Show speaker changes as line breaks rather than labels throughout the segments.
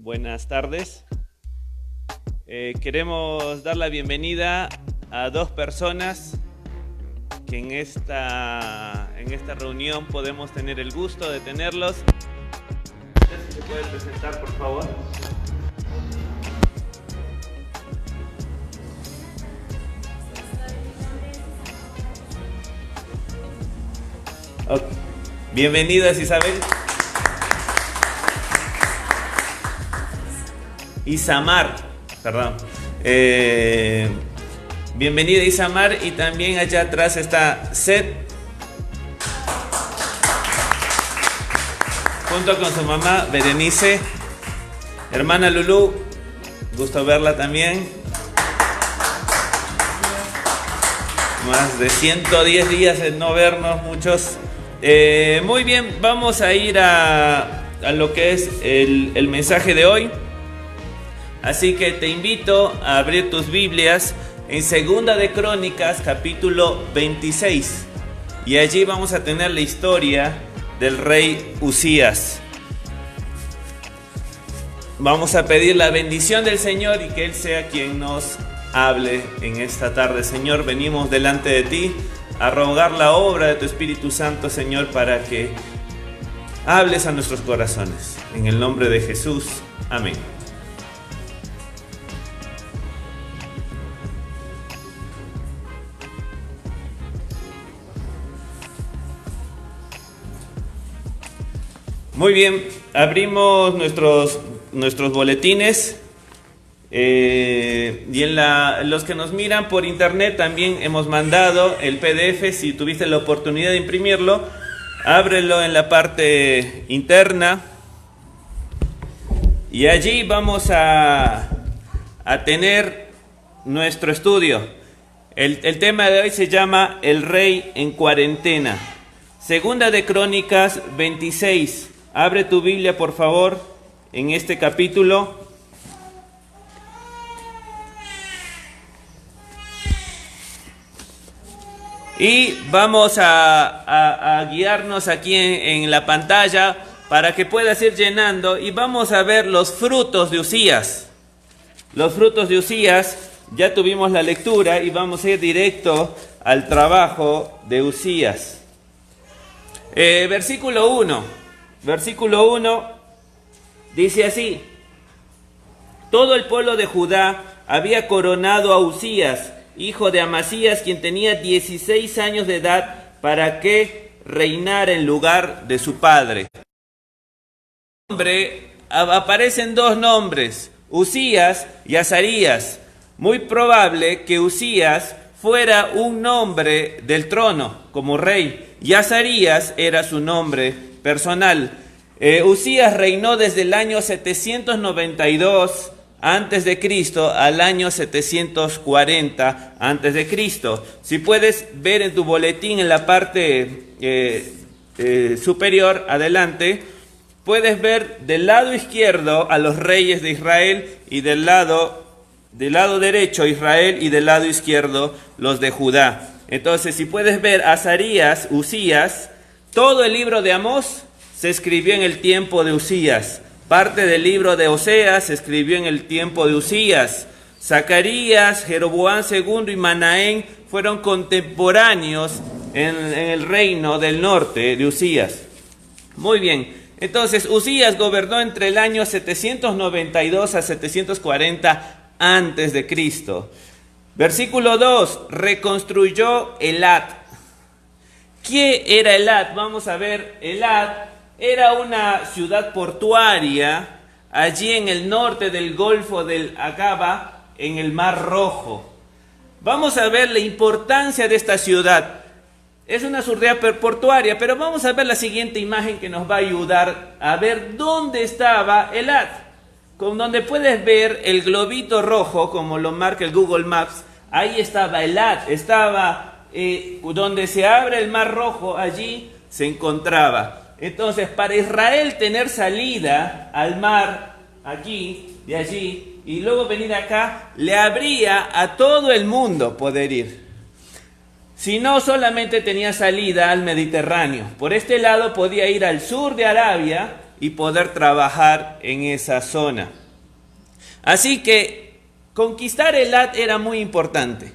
Buenas tardes. Queremos dar la bienvenida a dos personas que en esta reunión podemos tener el gusto de tenerlos. ¿Se puede presentar, por favor? Okay. Bienvenidas, Isabel. Isamar, perdón. Bienvenida, Isamar, y también allá atrás está Seth, junto con su mamá Berenice. Hermana Lulú, gusto verla también. Más de 110 días de no vernos, muchos. Muy bien, vamos a ir a lo que es el mensaje de hoy. Así que te invito a abrir tus Biblias en Segunda de Crónicas, capítulo 26. Y allí vamos a tener la historia del rey Uzías. Vamos a pedir la bendición del Señor y que Él sea quien nos hable en esta tarde. Señor, venimos delante de ti a rogar la obra de tu Espíritu Santo, Señor, para que hables a nuestros corazones. En el nombre de Jesús. Amén. Muy bien, abrimos nuestros boletines y los que nos miran por internet también hemos mandado el PDF. Si tuviste la oportunidad de imprimirlo, ábrelo en la parte interna y allí vamos a tener nuestro estudio. El tema de hoy se llama El Rey en Cuarentena. Segunda de Crónicas 26. Abre tu Biblia, por favor, en este capítulo. Y vamos a guiarnos aquí en la pantalla para que puedas ir llenando. Y vamos a ver los frutos de Uzías. Los frutos de Uzías, ya tuvimos la lectura y vamos a ir directo al trabajo de Uzías. Versículo 1. Versículo 1 dice así: todo el pueblo de Judá había coronado a Uzías, hijo de Amasías, quien tenía 16 años de edad, para que reinara en lugar de su padre. Aparecen dos nombres, Uzías y Azarías. Muy probable que Uzías fuera un nombre del trono como rey, y Azarías era su nombre personal. Uzías reinó desde el año 792 antes de Cristo al año 740 antes de Cristo. Si puedes ver en tu boletín en la parte superior adelante, puedes ver del lado izquierdo a los reyes de Israel y del lado derecho Israel y del lado izquierdo los de Judá. Entonces, si puedes ver Azarías, Uzías, todo el libro de Amós se escribió en el tiempo de Uzías. Parte del libro de Oseas se escribió en el tiempo de Uzías. Zacarías, Jeroboam II y Manaén fueron contemporáneos en el reino del norte de Uzías. Muy bien, entonces Uzías gobernó entre el año 792 a 740 antes de Cristo. Versículo 2, reconstruyó Elat. ¿Qué era Elat? Vamos a ver, Elat era una ciudad portuaria allí en el norte del Golfo del Aqaba, en el Mar Rojo. Vamos a ver la importancia de esta ciudad. Es una ciudad portuaria, pero vamos a ver la siguiente imagen que nos va a ayudar a ver dónde estaba Elat. Con donde puedes ver el globito rojo, como lo marca el Google Maps, ahí estaba Elat, estaba donde se abre el Mar Rojo, allí se encontraba. Entonces, para Israel tener salida al mar, aquí, de allí, y luego venir acá, le abría a todo el mundo poder ir. Si no, solamente tenía salida al Mediterráneo. Por este lado podía ir al sur de Arabia y poder trabajar en esa zona. Así que conquistar Elat era muy importante.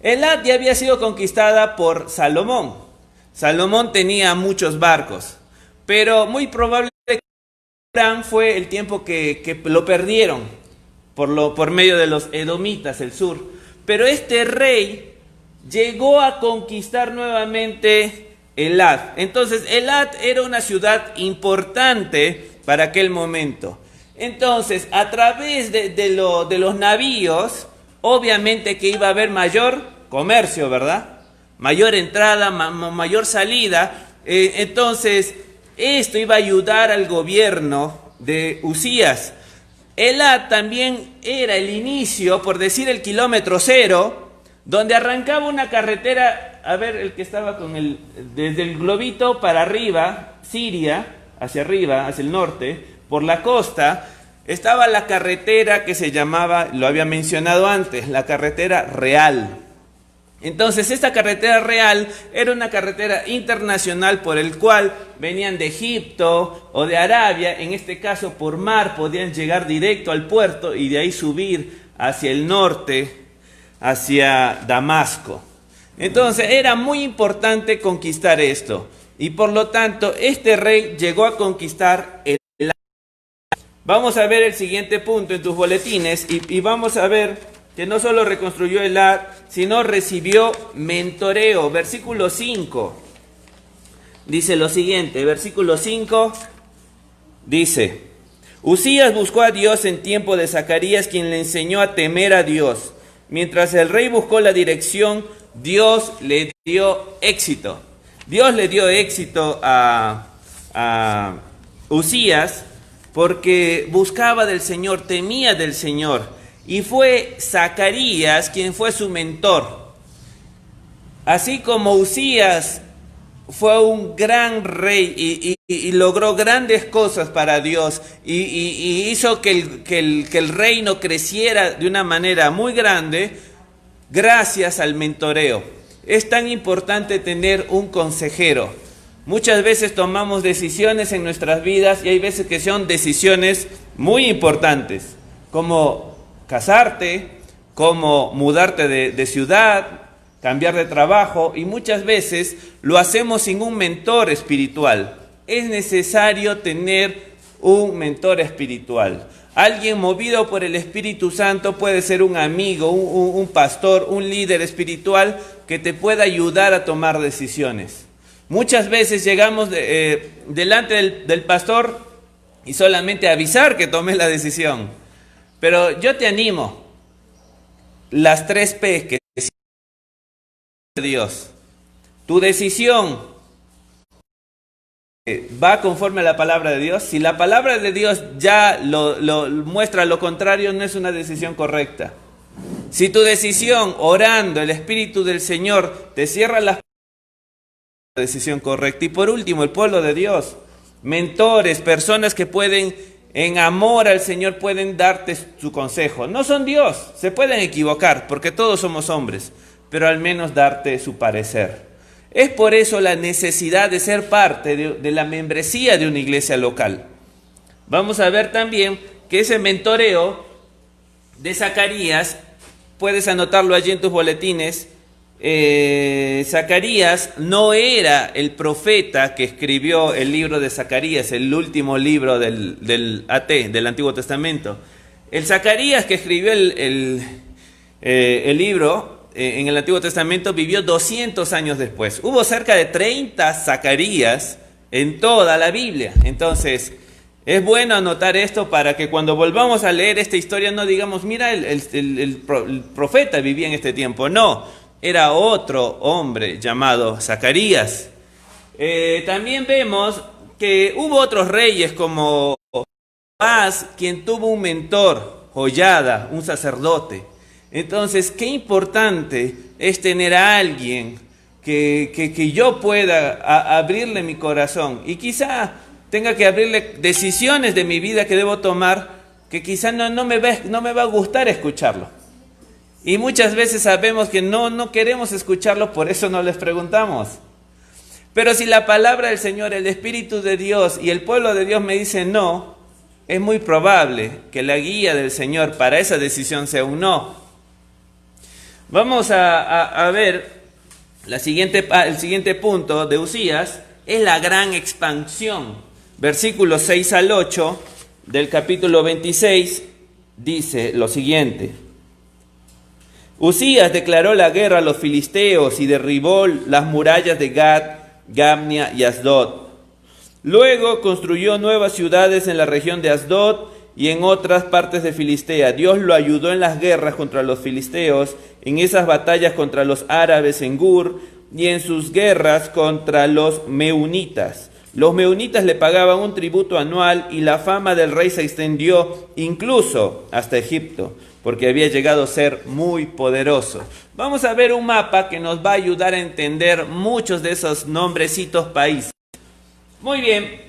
Elat ya había sido conquistada por Salomón. Salomón tenía muchos barcos, pero muy probable que Abraham fue el tiempo que lo perdieron por medio de los edomitas, el sur. Pero este rey llegó a conquistar nuevamente Elat. Entonces Elat era una ciudad importante para aquel momento. Entonces, a través de los navíos, obviamente que iba a haber mayor comercio, ¿verdad? Mayor entrada, mayor salida. Entonces, esto iba a ayudar al gobierno de Usías. Elat también era el inicio, por decir el kilómetro cero, donde arrancaba una carretera, a ver, el que estaba desde el globito para arriba, Siria, hacia arriba, hacia el norte, por la costa, estaba la carretera que se llamaba, lo había mencionado antes, la carretera real. Entonces esta carretera real era una carretera internacional por el cual venían de Egipto o de Arabia, en este caso por mar podían llegar directo al puerto y de ahí subir hacia el norte, hacia Damasco. Entonces era muy importante conquistar esto y por lo tanto este rey llegó a conquistar el... Vamos a ver el siguiente punto en tus boletines y vamos a ver que no solo reconstruyó Elat, sino recibió mentoreo. Versículo 5 dice lo siguiente, versículo 5 dice: Usías buscó a Dios en tiempo de Zacarías, quien le enseñó a temer a Dios. Mientras el rey buscó la dirección, Dios le dio éxito. Dios le dio éxito a Usías porque buscaba del Señor, temía del Señor. Y fue Zacarías quien fue su mentor. Así como Usías fue un gran rey y logró grandes cosas para Dios y hizo que el reino creciera de una manera muy grande gracias al mentoreo. Es tan importante tener un consejero. Muchas veces tomamos decisiones en nuestras vidas y hay veces que son decisiones muy importantes, como casarte, como mudarte de ciudad, cambiar de trabajo, y muchas veces lo hacemos sin un mentor espiritual. Es necesario tener un mentor espiritual. Alguien movido por el Espíritu Santo puede ser un amigo, un pastor, un líder espiritual que te pueda ayudar a tomar decisiones. Muchas veces llegamos delante del pastor y solamente avisar que tomé la decisión. Pero yo te animo, las 3 P que de Dios. Tu decisión va conforme a la palabra de Dios. Si la palabra de Dios ya lo muestra lo contrario, no es una decisión correcta. Si tu decisión, orando, el Espíritu del Señor te cierra las decisión correcta. Y por último, el pueblo de Dios, mentores, personas que pueden, en amor al Señor, pueden darte su consejo. No son Dios, se pueden equivocar, porque todos somos hombres, pero al menos darte su parecer. Es por eso la necesidad de ser parte de la membresía de una iglesia local. Vamos a ver también que ese mentoreo de Zacarías, puedes anotarlo allí en tus boletines. Zacarías no era el profeta que escribió el libro de Zacarías, el último libro del Antiguo Testamento. El Zacarías que escribió el libro en el Antiguo Testamento vivió 200 años después. Hubo cerca de 30 Zacarías en toda la Biblia. Entonces es bueno anotar esto para que cuando volvamos a leer esta historia no digamos, mira, el profeta vivía en este tiempo. No, era otro hombre llamado Zacarías. También vemos que hubo otros reyes como Joás, quien tuvo un mentor, Joiada, un sacerdote. Entonces, qué importante es tener a alguien que yo pueda abrirle mi corazón. Y quizá tenga que abrirle decisiones de mi vida que debo tomar, que quizá no me va a gustar escucharlo. Y muchas veces sabemos que no queremos escucharlo, por eso no les preguntamos. Pero si la palabra del Señor, el Espíritu de Dios y el pueblo de Dios me dicen no, es muy probable que la guía del Señor para esa decisión sea un no. Vamos a ver el siguiente punto de Uzías, es la gran expansión. Versículos 6 al 8 del capítulo 26 dice lo siguiente. Uzías declaró la guerra a los filisteos y derribó las murallas de Gad, Gamnia y Asdod. Luego construyó nuevas ciudades en la región de Asdod y en otras partes de Filistea. Dios lo ayudó en las guerras contra los filisteos, en esas batallas contra los árabes en Gur y en sus guerras contra los meunitas. Los meunitas le pagaban un tributo anual y la fama del rey se extendió incluso hasta Egipto, porque había llegado a ser muy poderoso. Vamos a ver un mapa que nos va a ayudar a entender muchos de esos nombrecitos países. Muy bien,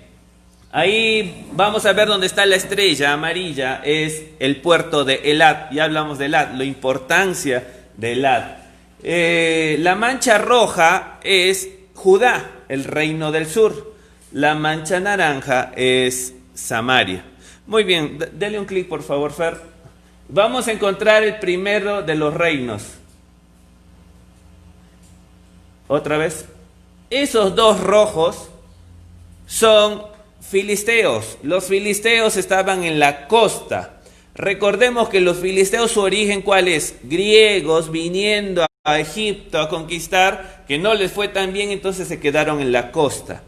ahí vamos a ver dónde está la estrella amarilla, es el puerto de Elat. Ya hablamos de Elat, la importancia de Elat. La mancha roja es Judá, el reino del sur. La mancha naranja es Samaria. Muy bien, dele un clic por favor, Fer. Vamos a encontrar el primero de los reinos. Otra vez. Esos dos rojos son filisteos. Los filisteos estaban en la costa. Recordemos que los filisteos, su origen, ¿cuál es? Griegos viniendo a Egipto a conquistar, que no les fue tan bien, entonces se quedaron en la costa.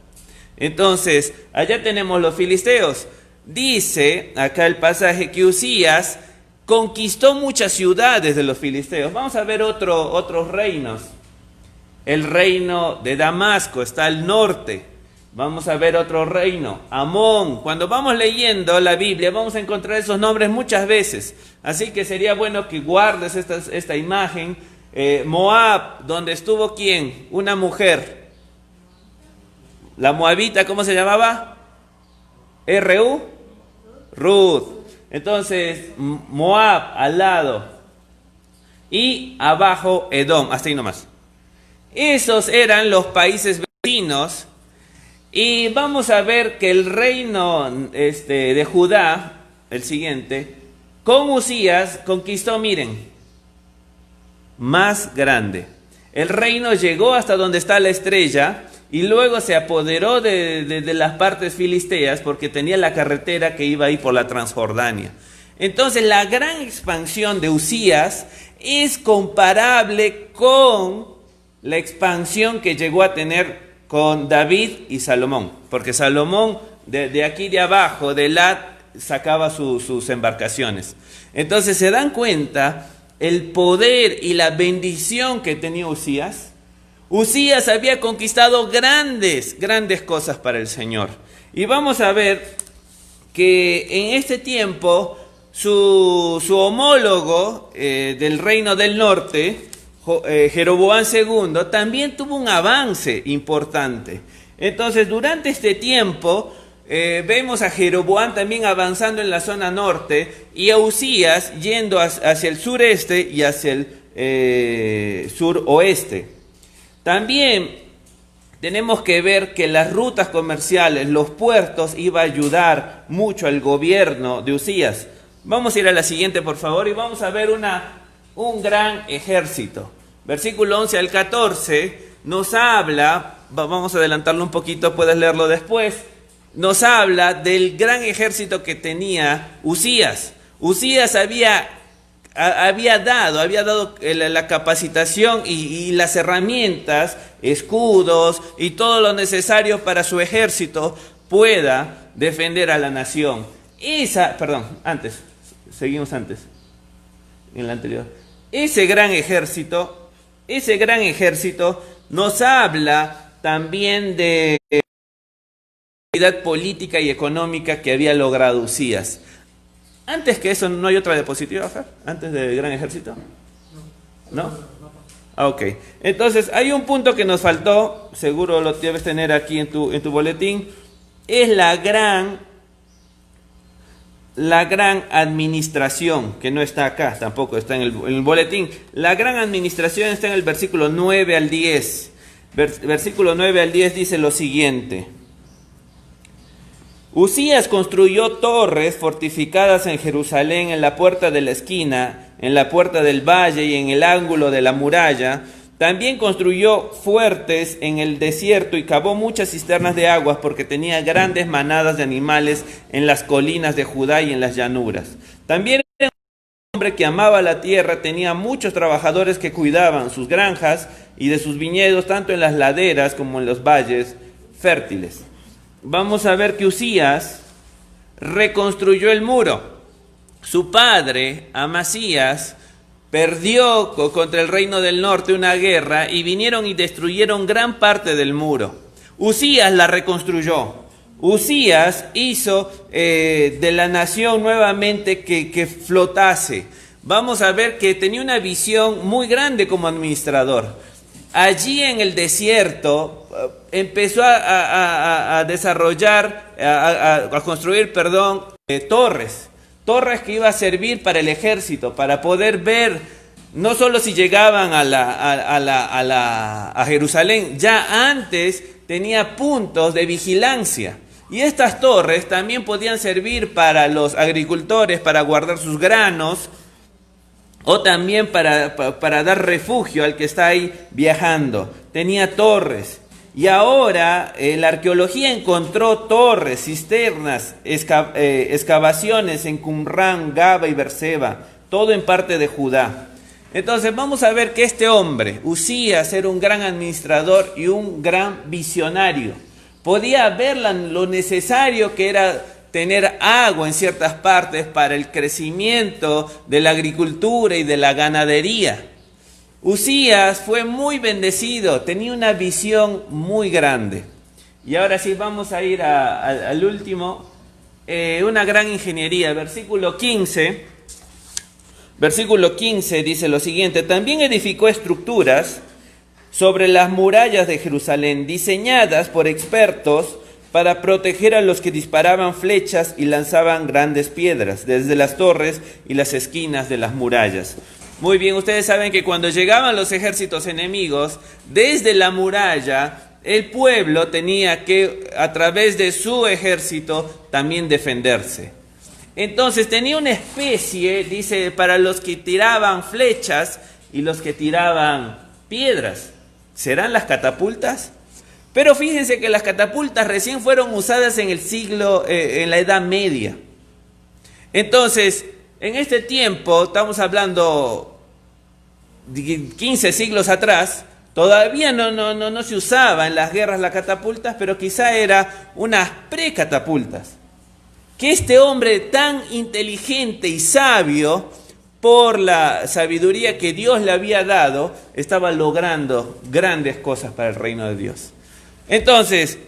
Entonces, allá tenemos los filisteos. Dice acá el pasaje que Uzías conquistó muchas ciudades de los filisteos. Vamos a ver otros reinos. El reino de Damasco está al norte. Vamos a ver otro reino, Amón. Cuando vamos leyendo la Biblia vamos a encontrar esos nombres muchas veces. Así que sería bueno que guardes esta imagen. Moab, donde estuvo ¿quién? Una mujer. La moabita, ¿cómo se llamaba? Ruth. Entonces, Moab al lado. Y abajo Edom, hasta ahí nomás. Esos eran los países vecinos. Y vamos a ver que el reino de Judá, el siguiente, con Uzías conquistó, miren, más grande. El reino llegó hasta donde está la estrella y luego se apoderó de las partes filisteas porque tenía la carretera que iba ahí por la Transjordania. Entonces la gran expansión de Uzías es comparable con la expansión que llegó a tener con David y Salomón, porque Salomón de aquí de abajo, de Elat, sacaba sus embarcaciones. Entonces se dan cuenta el poder y la bendición que tenía Uzías. Uzías había conquistado grandes cosas para el Señor. Y vamos a ver que en este tiempo su homólogo del reino del norte, Jeroboam II, también tuvo un avance importante. Entonces, durante este tiempo, vemos a Jeroboam también avanzando en la zona norte y a Uzías yendo hacia el sureste y hacia el suroeste. También tenemos que ver que las rutas comerciales, los puertos, iba a ayudar mucho al gobierno de Uzías. Vamos a ir a la siguiente, por favor, y vamos a ver un gran ejército. Versículo 11 al 14 nos habla, vamos a adelantarlo un poquito, puedes leerlo después, nos habla del gran ejército que tenía Uzías. Uzías había dado la capacitación y las herramientas, escudos y todo lo necesario para su ejército pueda defender a la nación. Seguimos antes, en la anterior. Ese gran ejército nos habla también de la estabilidad política y económica que había logrado Uzías. Antes que eso, ¿no hay otra diapositiva, Fer? Antes del gran ejército. ¿No? Ok. Entonces, hay un punto que nos faltó, seguro lo debes tener aquí en tu boletín, es la gran administración, que no está acá, tampoco está en el boletín. La gran administración está en el versículo 9 al 10. Versículo 9 al 10 dice lo siguiente. Usías construyó torres fortificadas en Jerusalén, en la puerta de la esquina, en la puerta del valle y en el ángulo de la muralla. También construyó fuertes en el desierto y cavó muchas cisternas de aguas porque tenía grandes manadas de animales en las colinas de Judá y en las llanuras. También era un hombre que amaba la tierra, tenía muchos trabajadores que cuidaban sus granjas y de sus viñedos, tanto en las laderas como en los valles fértiles. Vamos a ver que Usías reconstruyó el muro. Su padre, Amasías, perdió contra el reino del norte una guerra y vinieron y destruyeron gran parte del muro. Usías la reconstruyó. Usías hizo de la nación nuevamente que flotase. Vamos a ver que tenía una visión muy grande como administrador. Allí en el desierto empezó a desarrollar, a construir, torres que iba a servir para el ejército, para poder ver no solo si llegaban a Jerusalén, ya antes tenía puntos de vigilancia. Y estas torres también podían servir para los agricultores, para guardar sus granos, o también para dar refugio al que está ahí viajando. Tenía torres. Y ahora la arqueología encontró torres, cisternas, excavaciones en Qumran, Gaba y Berseba, todo en parte de Judá. Entonces vamos a ver que este hombre, Usías, era un gran administrador y un gran visionario. Podía ver lo necesario que era tener agua en ciertas partes para el crecimiento de la agricultura y de la ganadería. Usías fue muy bendecido, tenía una visión muy grande. Y ahora sí vamos a ir al último, una gran ingeniería. Versículo 15 dice lo siguiente: también edificó estructuras sobre las murallas de Jerusalén, diseñadas por expertos para proteger a los que disparaban flechas y lanzaban grandes piedras desde las torres y las esquinas de las murallas. Muy bien, ustedes saben que cuando llegaban los ejércitos enemigos, desde la muralla, el pueblo tenía que, a través de su ejército, también defenderse. Entonces tenía una especie, dice, para los que tiraban flechas y los que tiraban piedras. ¿Serán las catapultas? Pero fíjense que las catapultas recién fueron usadas en en la Edad Media. Entonces, en este tiempo, estamos hablando 15 siglos atrás, todavía no se usaba en las guerras las catapultas, pero quizá era unas precatapultas. Que este hombre tan inteligente y sabio, por la sabiduría que Dios le había dado, estaba logrando grandes cosas para el reino de Dios. Entonces,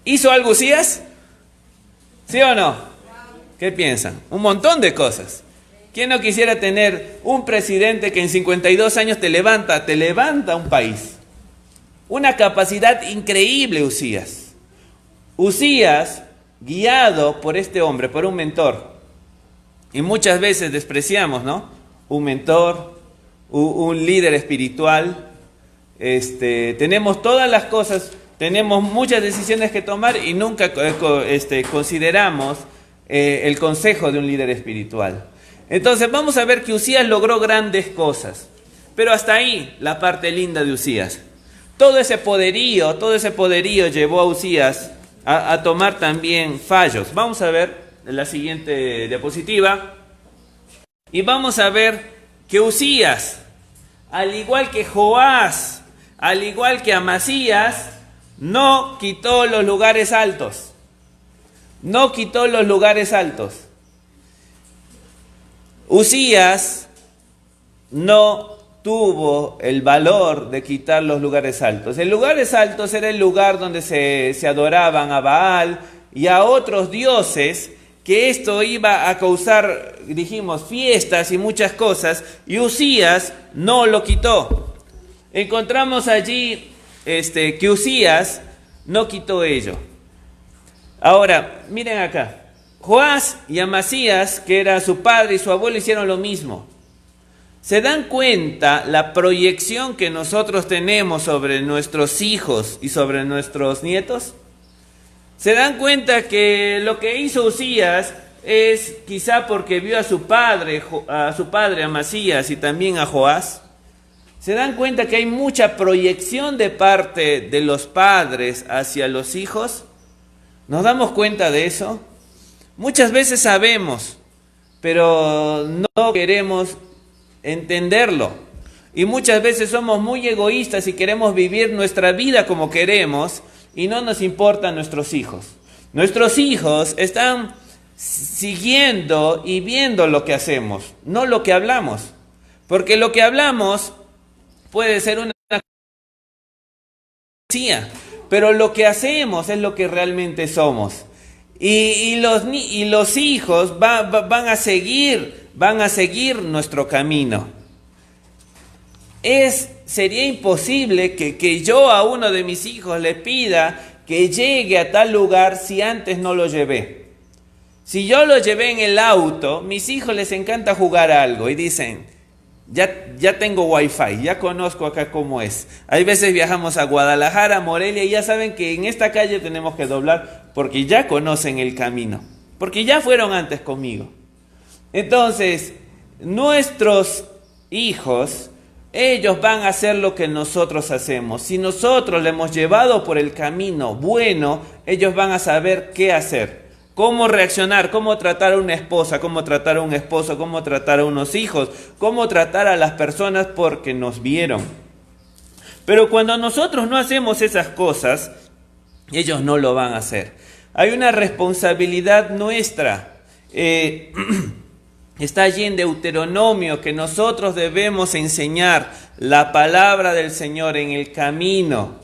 ¿hizo algo Usías? ¿Sí o no? ¿Qué piensan? Un montón de cosas. ¿Quién no quisiera tener un presidente que en 52 años te levanta un país? Una capacidad increíble Usías. Usías, guiado por este hombre, por un mentor. Y muchas veces despreciamos, ¿no? Un mentor, un líder espiritual. Tenemos todas las cosas, tenemos muchas decisiones que tomar y nunca consideramos el consejo de un líder espiritual. Entonces vamos a ver que Usías logró grandes cosas, pero hasta ahí la parte linda de Usías. Todo ese poderío llevó a Usías a tomar también fallos. Vamos a ver la siguiente diapositiva y vamos a ver que Usías, al igual que Joás, al igual que Amasías, no quitó los lugares altos. No quitó los lugares altos. Usías no tuvo el valor de quitar los lugares altos. El lugares altos era el lugar donde se adoraban a Baal y a otros dioses, que esto iba a causar, dijimos, fiestas y muchas cosas, y Usías no lo quitó. Encontramos allí que Usías no quitó ello. Ahora, miren acá. Joás y Amasías, que era su padre y su abuelo, hicieron lo mismo. ¿Se dan cuenta la proyección que nosotros tenemos sobre nuestros hijos y sobre nuestros nietos? ¿Se dan cuenta que lo que hizo Uzías es quizá porque vio a su padre Amasías y también a Joás? ¿Se dan cuenta que hay mucha proyección de parte de los padres hacia los hijos? ¿Nos damos cuenta de eso? Muchas veces sabemos, pero no queremos entenderlo. Y muchas veces somos muy egoístas y queremos vivir nuestra vida como queremos y no nos importan nuestros hijos. Nuestros hijos están siguiendo y viendo lo que hacemos, no lo que hablamos. Porque lo que hablamos puede ser una poesía, pero lo que hacemos es lo que realmente somos. Y los hijos van a seguir nuestro camino. Sería imposible que yo a uno de mis hijos le pida que llegue a tal lugar si antes no lo llevé. Si yo lo llevé en el auto, mis hijos les encanta jugar algo y dicen, ya tengo wifi, ya conozco acá cómo es. Hay veces viajamos a Guadalajara, Morelia y ya saben que en esta calle tenemos que doblar porque ya conocen el camino, porque ya fueron antes conmigo. Entonces, nuestros hijos, ellos van a hacer lo que nosotros hacemos. Si nosotros le hemos llevado por el camino bueno, ellos van a saber qué hacer. Cómo reaccionar, cómo tratar a una esposa, cómo tratar a un esposo, cómo tratar a unos hijos, cómo tratar a las personas porque nos vieron. Pero cuando nosotros no hacemos esas cosas, ellos no lo van a hacer. Hay una responsabilidad nuestra. Está allí en Deuteronomio que nosotros debemos enseñar la palabra del Señor en el camino,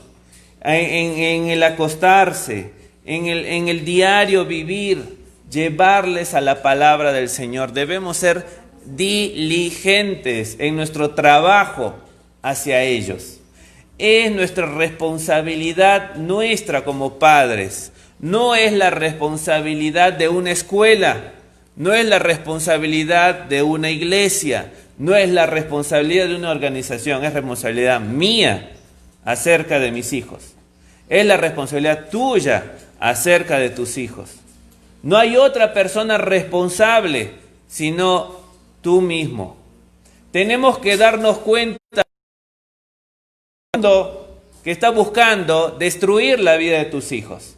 en el acostarse, en el diario vivir, llevarles a la palabra del Señor. Debemos ser diligentes en nuestro trabajo hacia ellos. Es nuestra responsabilidad nuestra como padres. No es la responsabilidad de una escuela, no es la responsabilidad de una iglesia, no es la responsabilidad de una organización, es responsabilidad mía acerca de mis hijos. Es la responsabilidad tuya acerca de tus hijos. No hay otra persona responsable sino tú mismo. Tenemos que darnos cuenta que está buscando destruir la vida de tus hijos.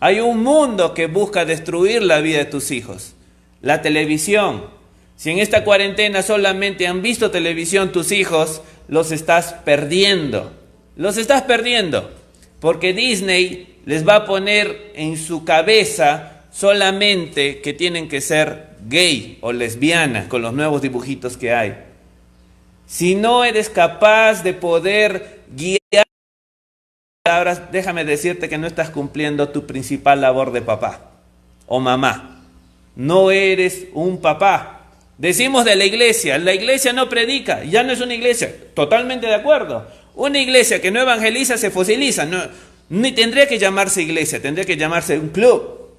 Hay un mundo que busca destruir la vida de tus hijos. La televisión. Si en esta cuarentena solamente han visto televisión tus hijos, los estás perdiendo. Los estás perdiendo. Porque Disney les va a poner en su cabeza solamente que tienen que ser gay o lesbiana con los nuevos dibujitos que hay. Si no eres capaz de poder guiar palabras, déjame decirte que no estás cumpliendo tu principal labor de papá o mamá. No eres un papá. Decimos de la iglesia no predica, ya no es una iglesia. Totalmente de acuerdo. Una iglesia que no evangeliza se fosiliza. Ni tendría que llamarse iglesia, tendría que llamarse un club.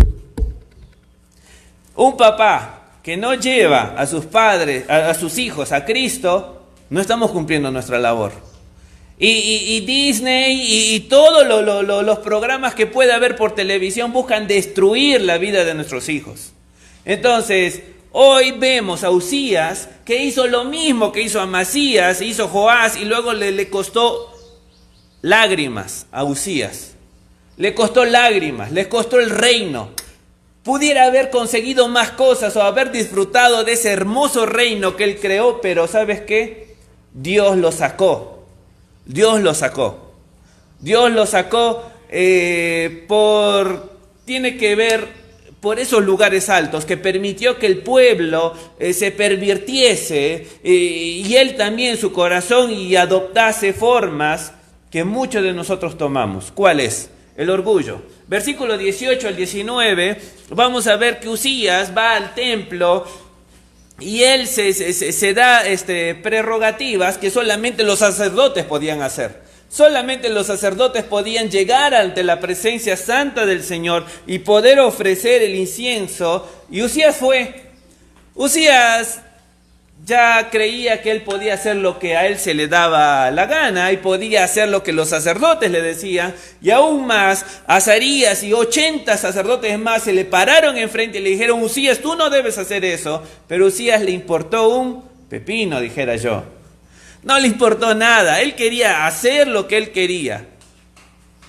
Un papá que no lleva a sus padres, a sus hijos a Cristo, no estamos cumpliendo nuestra labor. Y Disney y todos los programas que puede haber por televisión buscan destruir la vida de nuestros hijos. Entonces, hoy vemos a Uzías que hizo lo mismo que hizo Amasías, hizo Joás y luego le costó lágrimas a Uzías. Le costó lágrimas, le costó el reino. Pudiera haber conseguido más cosas o haber disfrutado de ese hermoso reino que él creó, pero ¿sabes qué? Dios lo sacó. Dios lo sacó. Dios lo sacó tiene que ver por esos lugares altos que permitió que el pueblo se pervirtiese y él también su corazón y adoptase formas que muchos de nosotros tomamos. ¿Cuál es? El orgullo. Versículo 18 al 19, vamos a ver que Uzías va al templo y él se da prerrogativas que solamente los sacerdotes podían hacer. Solamente los sacerdotes podían llegar ante la presencia santa del Señor y poder ofrecer el incienso. Y Uzías fue. Uzías ya creía que él podía hacer lo que a él se le daba la gana y podía hacer lo que los sacerdotes le decían, y aún más, Azarías y 80 sacerdotes más se le pararon enfrente y le dijeron: Usías, tú no debes hacer eso. Pero Usías le importó un pepino, dijera yo. No le importó nada, él quería hacer lo que él quería.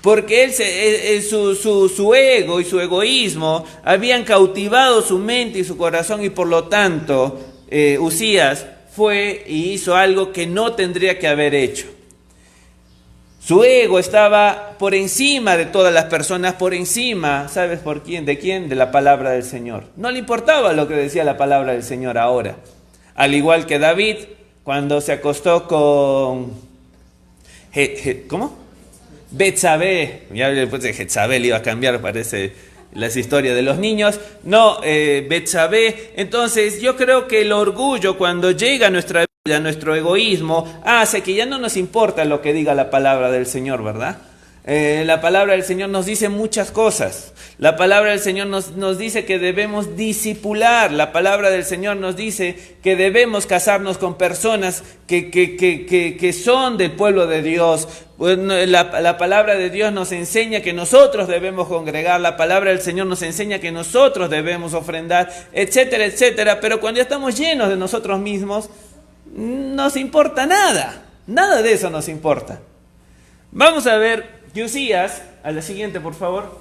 Porque su ego y su egoísmo habían cautivado su mente y su corazón, y por lo tanto Usías fue y hizo algo que no tendría que haber hecho. Su ego estaba por encima de todas las personas, por encima, ¿sabes por quién? ¿De quién? De la palabra del Señor. No le importaba lo que decía la palabra del Señor ahora. Al igual que David, cuando se acostó con... ¿Cómo? Betsabé, ya después de Jezabel iba a cambiar, parece, las historias de los niños. No, Betsabé. Entonces yo creo que el orgullo, cuando llega a nuestra vida, nuestro egoísmo, hace que ya no nos importa lo que diga la palabra del Señor, ¿verdad? La palabra del Señor nos dice muchas cosas. La palabra del Señor nos dice que debemos discipular. La palabra del Señor nos dice que debemos casarnos con personas que son del pueblo de Dios. La palabra de Dios nos enseña que nosotros debemos congregar. La palabra del Señor nos enseña que nosotros debemos ofrendar, etcétera, etcétera. Pero cuando ya estamos llenos de nosotros mismos, no nos importa nada. Nada de eso nos importa. Vamos a ver Usías, a la siguiente por favor.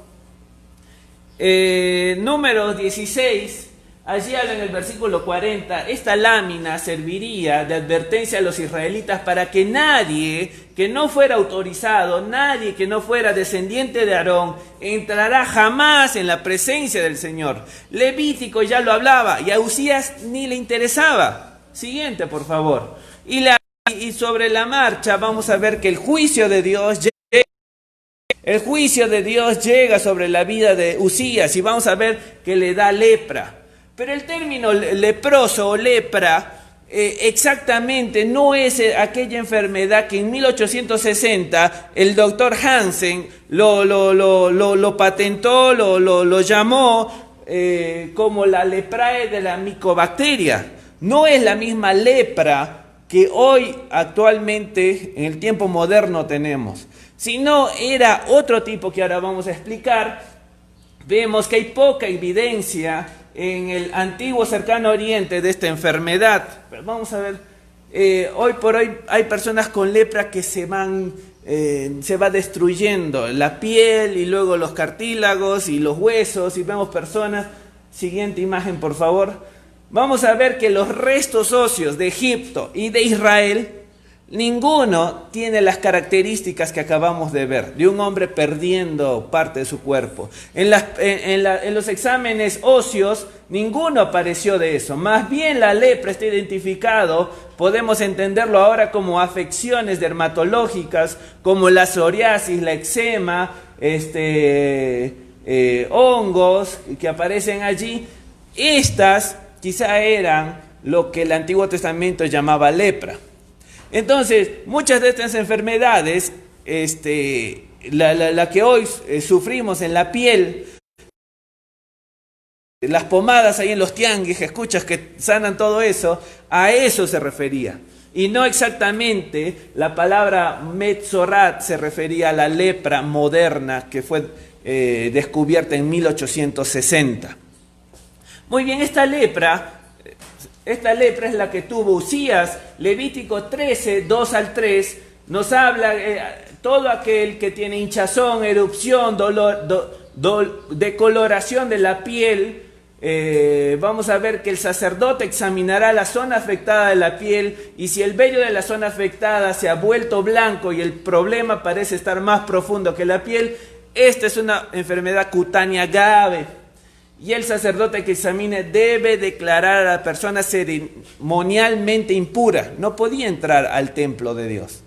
Números 16, allí habla en el versículo 40, esta lámina serviría de advertencia a los israelitas para que nadie que no fuera autorizado, nadie que no fuera descendiente de Aarón, entrará jamás en la presencia del Señor. Levítico ya lo hablaba y a Usías ni le interesaba. Siguiente por favor. Y sobre la marcha vamos a ver que el juicio de Dios llega sobre la vida de Usías, y vamos a ver que le da lepra. Pero el término leproso o lepra exactamente no es aquella enfermedad que en 1860 el doctor Hansen lo patentó, lo llamó como la leprae de la micobacteria. No es la misma lepra que hoy actualmente en el tiempo moderno tenemos, sino era otro tipo que ahora vamos a explicar. Vemos que hay poca evidencia en el antiguo cercano oriente de esta enfermedad. Pero vamos a ver, hoy por hoy hay personas con lepra que se va destruyendo la piel y luego los cartílagos y los huesos, y vemos personas, siguiente imagen por favor. Vamos a ver que los restos óseos de Egipto y de Israel, ninguno tiene las características que acabamos de ver, de un hombre perdiendo parte de su cuerpo. En los exámenes óseos, ninguno apareció de eso. Más bien la lepra está identificado, podemos entenderlo ahora como afecciones dermatológicas, como la psoriasis, la eczema, hongos que aparecen allí. Estas quizá eran lo que el Antiguo Testamento llamaba lepra. Entonces, muchas de estas enfermedades, la que hoy sufrimos en la piel, las pomadas ahí en los tianguis, escuchas que sanan todo eso, a eso se refería. Y no exactamente la palabra Metzorat se refería a la lepra moderna que fue descubierta en 1860. Muy bien, esta lepra es la que tuvo Usías. Levítico 13, 2 al 3, nos habla todo aquel que tiene hinchazón, erupción, decoloración de la piel. Vamos a ver que el sacerdote examinará la zona afectada de la piel, y si el vello de la zona afectada se ha vuelto blanco y el problema parece estar más profundo que la piel, esta es una enfermedad cutánea grave. Y el sacerdote que examine debe declarar a la persona ceremonialmente impura. No podía entrar al templo de Dios.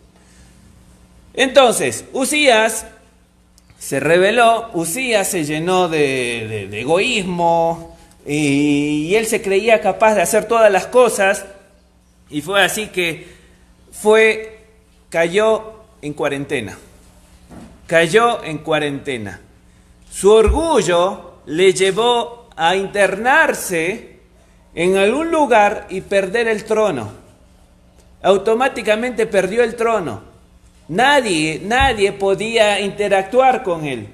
Entonces, Usías se rebeló, Usías se llenó de egoísmo, y él se creía capaz de hacer todas las cosas, y fue así que cayó en cuarentena. Cayó en cuarentena. Su orgullo le llevó a internarse en algún lugar y perder el trono. Automáticamente perdió el trono. Nadie podía interactuar con él.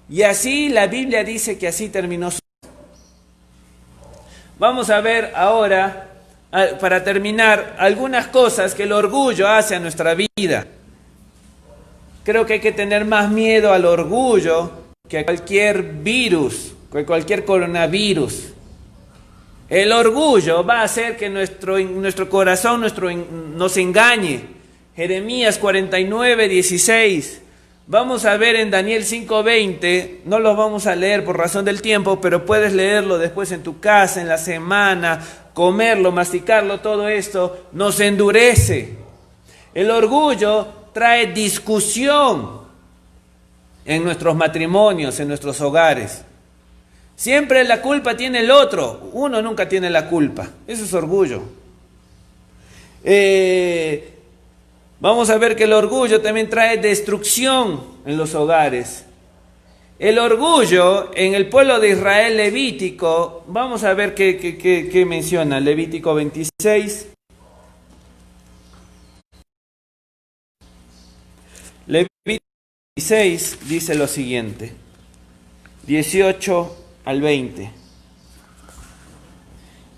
Y así la Biblia dice que así terminó su... Vamos a ver ahora, para terminar, algunas cosas que el orgullo hace a nuestra vida. Creo que hay que tener más miedo al orgullo que a cualquier virus, que cualquier coronavirus. El orgullo va a hacer que nuestro corazón nos engañe. Jeremías 49:16. Vamos a ver en Daniel 5:20. No lo vamos a leer por razón del tiempo, pero puedes leerlo después en tu casa, en la semana, comerlo, masticarlo, todo esto nos endurece. El orgullo trae discusión en nuestros matrimonios, en nuestros hogares. Siempre la culpa tiene el otro, uno nunca tiene la culpa. Eso es orgullo. Vamos a ver que el orgullo también trae destrucción en los hogares. El orgullo en el pueblo de Israel levítico, vamos a ver qué menciona Levítico 26. Levítico 26 dice lo siguiente, 18 al 20.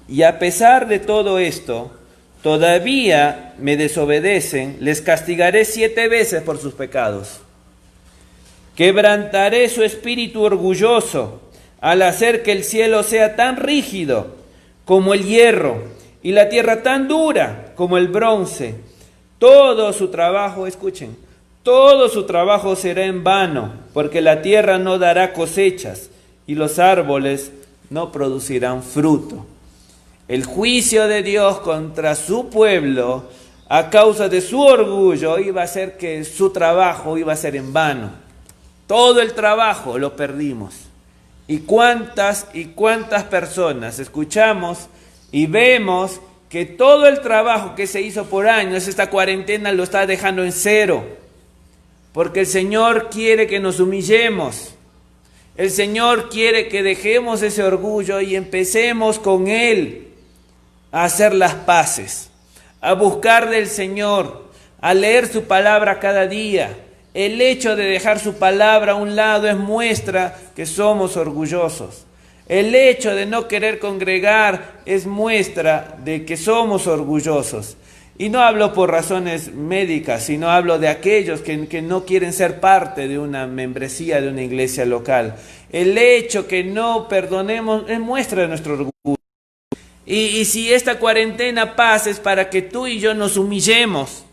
Y a pesar de todo esto, todavía me desobedecen, les castigaré 7 veces por sus pecados. Quebrantaré su espíritu orgulloso al hacer que el cielo sea tan rígido como el hierro y la tierra tan dura como el bronce. Todo su trabajo, escuchen, todo su trabajo será en vano, porque la tierra no dará cosechas y los árboles no producirán fruto. El juicio de Dios contra su pueblo a causa de su orgullo iba a hacer que su trabajo iba a ser en vano. Todo el trabajo lo perdimos. Y cuántas personas escuchamos y vemos que todo el trabajo que se hizo por años, esta cuarentena lo está dejando en cero. Porque el Señor quiere que nos humillemos. El Señor quiere que dejemos ese orgullo y empecemos con Él a hacer las paces, a buscar del Señor, a leer su palabra cada día. El hecho de dejar su palabra a un lado es muestra que somos orgullosos. El hecho de no querer congregar es muestra de que somos orgullosos. Y no hablo por razones médicas, sino hablo de aquellos que no quieren ser parte de una membresía de una iglesia local. El hecho que no perdonemos es muestra de nuestro orgullo. Y si esta cuarentena pasa es para que tú y yo nos humillemos.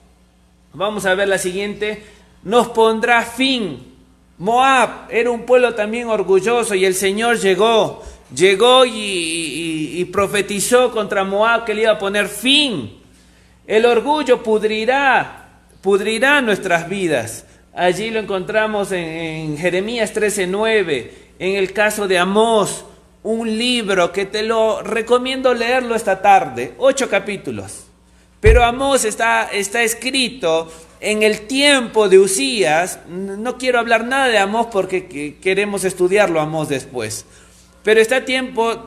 Vamos a ver la siguiente. Nos pondrá fin. Moab era un pueblo también orgulloso y el Señor llegó y profetizó contra Moab que le iba a poner fin. El orgullo pudrirá nuestras vidas. Allí lo encontramos en Jeremías 13:9, en el caso de Amós, un libro que te lo recomiendo leerlo esta tarde, 8 capítulos. Pero Amós está escrito en el tiempo de Uzías. No quiero hablar nada de Amós porque queremos estudiarlo Amós después. Pero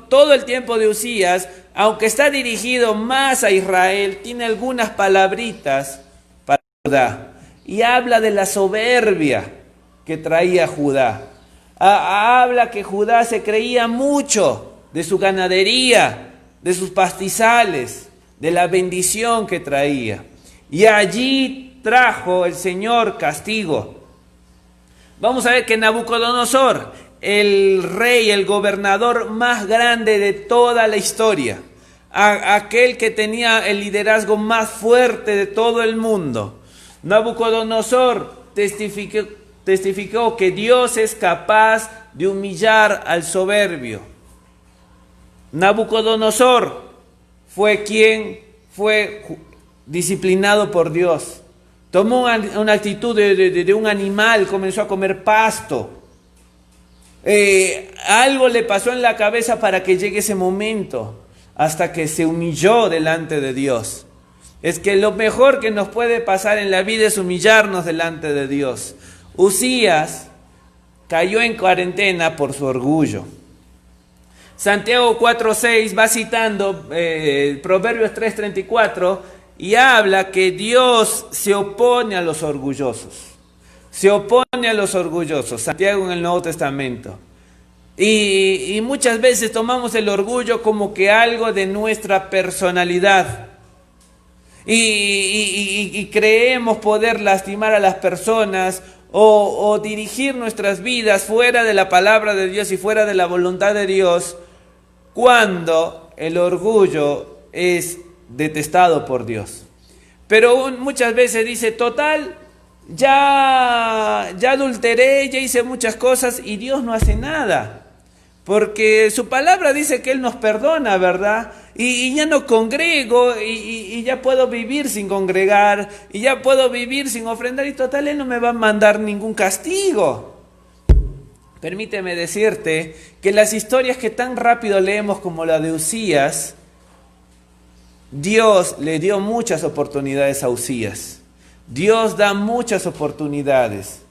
todo el tiempo de Uzías, aunque está dirigido más a Israel, tiene algunas palabritas para Judá. Y habla de la soberbia que traía Judá. Habla que Judá se creía mucho de su ganadería, de sus pastizales, de la bendición que traía. Y allí trajo el Señor castigo. Vamos a ver que Nabucodonosor, el rey, el gobernador más grande de toda la historia, aquel que tenía el liderazgo más fuerte de todo el mundo, Nabucodonosor testificó que Dios es capaz de humillar al soberbio. Nabucodonosor fue disciplinado por Dios. Tomó una actitud de un animal, comenzó a comer pasto. Algo le pasó en la cabeza para que llegue ese momento, hasta que se humilló delante de Dios. Es que lo mejor que nos puede pasar en la vida es humillarnos delante de Dios. Uzías cayó en cuarentena por su orgullo. Santiago 4:6 va citando Proverbios 3:34 y habla que Dios se opone a los orgullosos. Se opone a los orgullosos. Santiago en el Nuevo Testamento. Y muchas veces tomamos el orgullo como que algo de nuestra personalidad. Y creemos poder lastimar a las personas o dirigir nuestras vidas fuera de la palabra de Dios y fuera de la voluntad de Dios, cuando el orgullo es detestado por Dios. Pero muchas veces dice, total, ya adulteré, ya hice muchas cosas y Dios no hace nada. Porque su palabra dice que Él nos perdona, ¿verdad? Y ya no congrego y ya puedo vivir sin congregar y ya puedo vivir sin ofrendar y total Él no me va a mandar ningún castigo. Permíteme decirte que las historias que tan rápido leemos como la de Uzías, Dios le dio muchas oportunidades a Uzías. Dios da muchas oportunidades.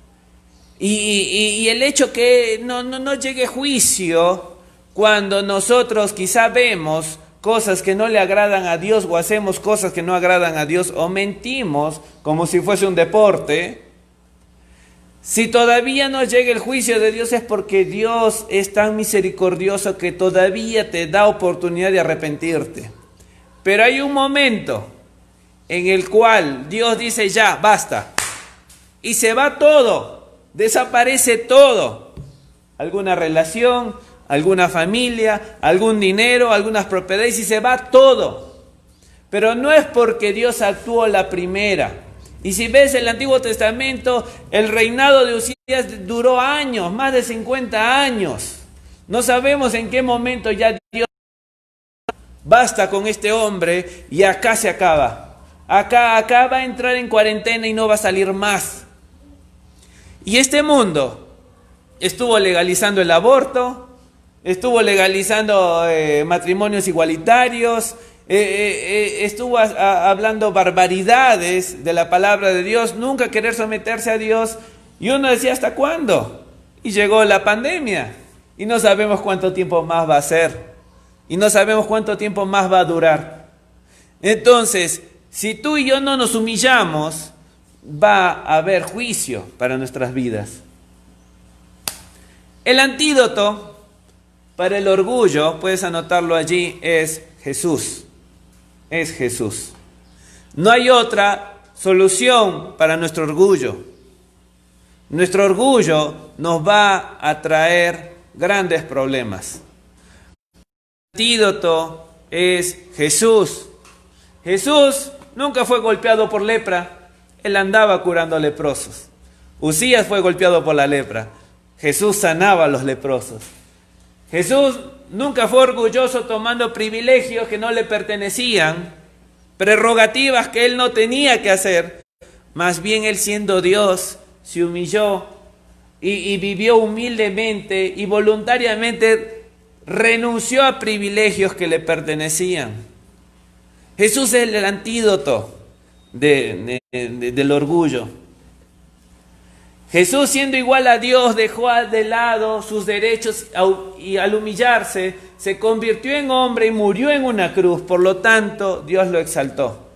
Y el hecho que no llegue juicio cuando nosotros quizá vemos cosas que no le agradan a Dios o hacemos cosas que no agradan a Dios o mentimos como si fuese un deporte. Si todavía no llega el juicio de Dios es porque Dios es tan misericordioso que todavía te da oportunidad de arrepentirte. Pero hay un momento en el cual Dios dice ya, basta. Y se va todo, desaparece todo. Alguna relación, alguna familia, algún dinero, algunas propiedades y se va todo. Pero no es porque Dios actuó la primera. Y si ves el Antiguo Testamento, el reinado de Uzías duró años, más de 50 años. No sabemos en qué momento ya Dios basta con este hombre y acá se acaba. Acá va a entrar en cuarentena y no va a salir más. Y este mundo estuvo legalizando el aborto, estuvo legalizando matrimonios igualitarios, estuvo hablando barbaridades de la palabra de Dios, nunca querer someterse a Dios. Y uno decía, ¿hasta cuándo? Y llegó la pandemia y no sabemos cuánto tiempo más va a ser y no sabemos cuánto tiempo más va a durar. Entonces, si tú y yo no nos humillamos, va a haber juicio para nuestras vidas. El antídoto para el orgullo, puedes anotarlo allí, es Jesús. Es Jesús. No hay otra solución para nuestro orgullo. Nuestro orgullo nos va a traer grandes problemas. El antídoto es Jesús. Jesús nunca fue golpeado por lepra. Él andaba curando leprosos. Uzías fue golpeado por la lepra. Jesús sanaba a los leprosos. Jesús nunca fue orgulloso tomando privilegios que no le pertenecían, prerrogativas que él no tenía que hacer. Más bien él, siendo Dios, se humilló y vivió humildemente y voluntariamente renunció a privilegios que le pertenecían. Jesús es el antídoto del orgullo. Jesús, siendo igual a Dios, dejó de lado sus derechos y al humillarse se convirtió en hombre y murió en una cruz. Por lo tanto, Dios lo exaltó.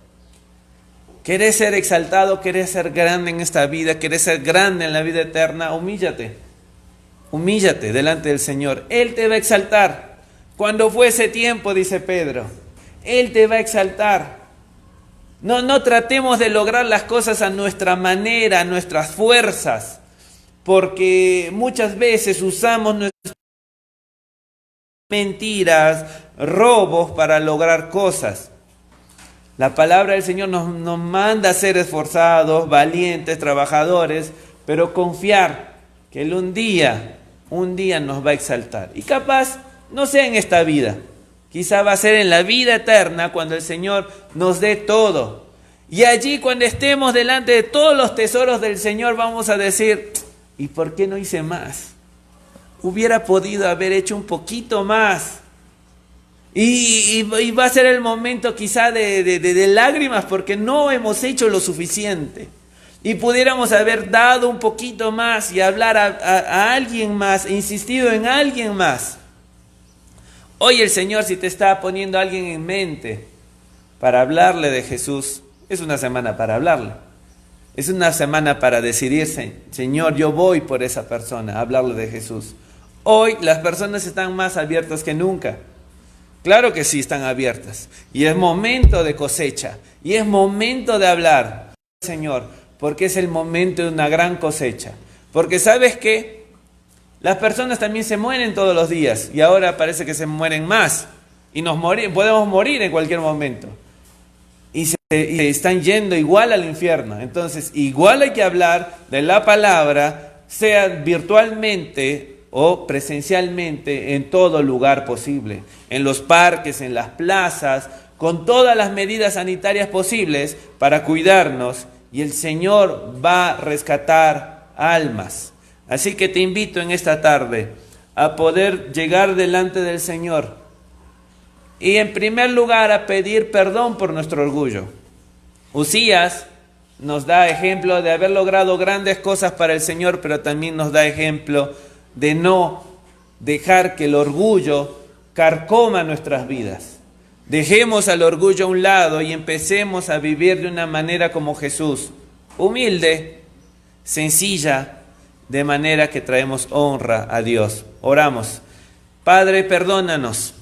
¿Querés ser exaltado? ¿Querés ser grande en esta vida? ¿Querés ser grande en la vida eterna? Humíllate. Humíllate delante del Señor. Él te va a exaltar. Cuando fuese tiempo, dice Pedro, Él te va a exaltar. No tratemos de lograr las cosas a nuestra manera, a nuestras fuerzas, porque muchas veces usamos nuestras mentiras, robos para lograr cosas. La palabra del Señor nos manda a ser esforzados, valientes, trabajadores, pero confiar que Él un día nos va a exaltar. Y capaz no sea en esta vida. Quizá va a ser en la vida eterna cuando el Señor nos dé todo. Y allí cuando estemos delante de todos los tesoros del Señor vamos a decir, ¿y por qué no hice más? Hubiera podido haber hecho un poquito más. Y va a ser el momento quizá de lágrimas porque no hemos hecho lo suficiente. Y pudiéramos haber dado un poquito más y hablar a alguien más, insistido en alguien más. Hoy el Señor, si te está poniendo a alguien en mente para hablarle de Jesús, es una semana para hablarle. Es una semana para decidirse, Señor, yo voy por esa persona a hablarle de Jesús. Hoy las personas están más abiertas que nunca. Claro que sí están abiertas. Y es momento de cosecha. Y es momento de hablar, Señor, porque es el momento de una gran cosecha. Porque ¿sabes qué? Las personas también se mueren todos los días. Y ahora parece que se mueren más. Y podemos morir en cualquier momento. Y se están yendo igual al infierno. Entonces, igual hay que hablar de la palabra, sea virtualmente o presencialmente, en todo lugar posible, en los parques, en las plazas, con todas las medidas sanitarias posibles para cuidarnos, y el Señor va a rescatar almas. Así que te invito en esta tarde a poder llegar delante del Señor y en primer lugar a pedir perdón por nuestro orgullo. Usías nos da ejemplo de haber logrado grandes cosas para el Señor, pero también nos da ejemplo de no dejar que el orgullo carcoma nuestras vidas. Dejemos al orgullo a un lado y empecemos a vivir de una manera como Jesús, humilde, sencilla, de manera que traemos honra a Dios. Oramos. Padre, perdónanos.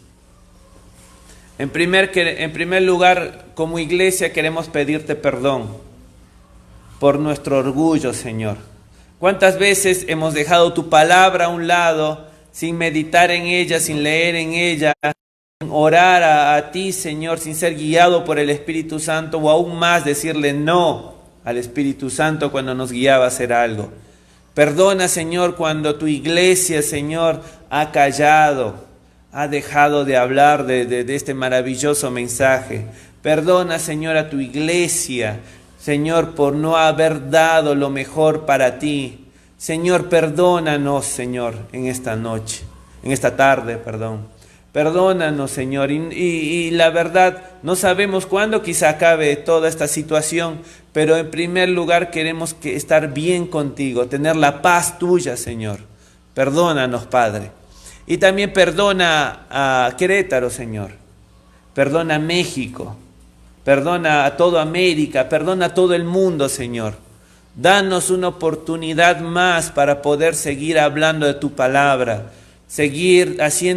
En primer lugar, como iglesia queremos pedirte perdón por nuestro orgullo, Señor. ¿Cuántas veces hemos dejado tu palabra a un lado, sin meditar en ella, sin leer en ella, sin orar a ti, Señor, sin ser guiado por el Espíritu Santo, o aún más decirle no al Espíritu Santo cuando nos guiaba a hacer algo? Perdona, Señor, cuando tu iglesia, Señor, ha callado, ha dejado de hablar de este maravilloso mensaje. Perdona, Señor, a tu iglesia, Señor, por no haber dado lo mejor para ti. Señor, perdónanos, Señor, en esta tarde, perdón. Perdónanos, Señor. Y la verdad, no sabemos cuándo quizá acabe toda esta situación, pero en primer lugar queremos estar bien contigo, tener la paz tuya, Señor. Perdónanos, Padre. Y también perdona a Querétaro, Señor. Perdona a México. Perdona a toda América. Perdona a todo el mundo, Señor. Danos una oportunidad más para poder seguir hablando de tu palabra. Seguir haciendo